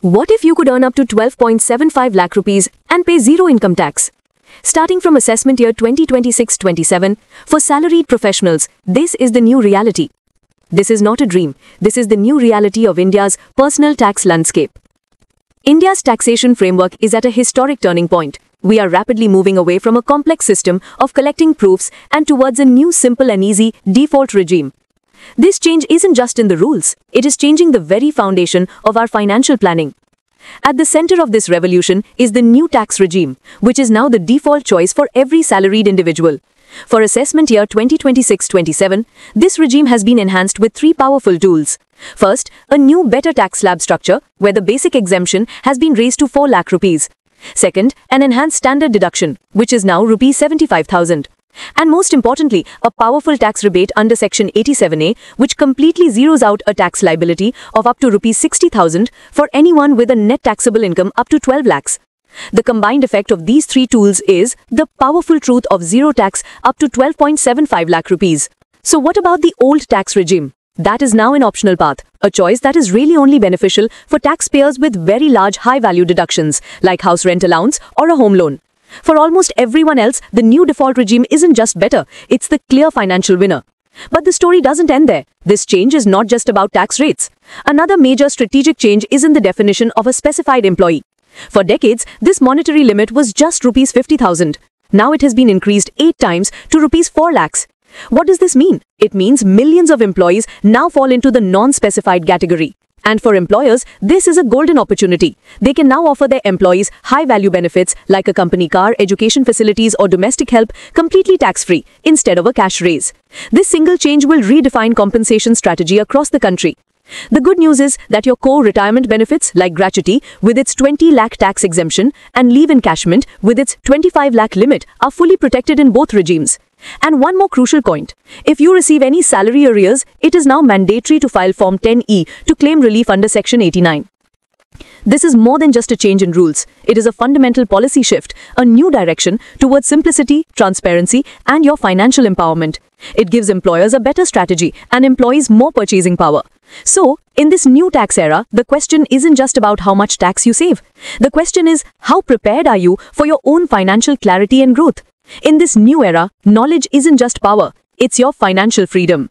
What if you could earn up to 12.75 lakh rupees and pay zero income tax? Starting from assessment year 2026-27, for salaried professionals, this is the new reality. This is not a dream. This is the new reality of India's personal tax landscape. India's taxation framework is at a historic turning point. We are rapidly moving away from a complex system of collecting proofs and towards a new simple and easy default regime. This change isn't just in the rules, it is changing the very foundation of our financial planning. At the center of this revolution is the new tax regime, which is now the default choice for every salaried individual. For assessment year 2026-27, this regime has been enhanced with three powerful tools. First, a new better tax slab structure, where the basic exemption has been raised to 4 lakh rupees. Second, an enhanced standard deduction, which is now rupees 75,000. And most importantly, a powerful tax rebate under Section 87A, which completely zeroes out a tax liability of up to rupees 60,000 for anyone with a net taxable income up to 12 lakhs. The combined effect of these three tools is the powerful truth of zero tax up to 12.75 lakh rupees. So what about the old tax regime? That is now an optional path, a choice that is really only beneficial for taxpayers with very large high-value deductions, like house rent allowance or a home loan. For almost everyone else, the new default regime isn't just better, it's the clear financial winner. But the story doesn't end there. This change is not just about tax rates. Another major strategic change is in the definition of a specified employee. For decades, this monetary limit was just rupees 50,000. Now it has been increased 8 times to rupees 4 lakhs. What does this mean? It means millions of employees now fall into the non-specified category. And for employers, this is a golden opportunity. They can now offer their employees high-value benefits like a company car, education facilities or domestic help completely tax-free instead of a cash raise. This single change will redefine compensation strategy across the country. The good news is that your core retirement benefits like gratuity with its 20 lakh tax exemption and leave encashment with its 25 lakh limit are fully protected in both regimes. And one more crucial point. If you receive any salary arrears, it is now mandatory to file Form 10E to claim relief under Section 89. This is more than just a change in rules. It is a fundamental policy shift, a new direction towards simplicity, transparency, and your financial empowerment. It gives employers a better strategy and employees more purchasing power. So, in this new tax era, the question isn't just about how much tax you save. The question is, how prepared are you for your own financial clarity and growth? In this new era, knowledge isn't just power, it's your financial freedom.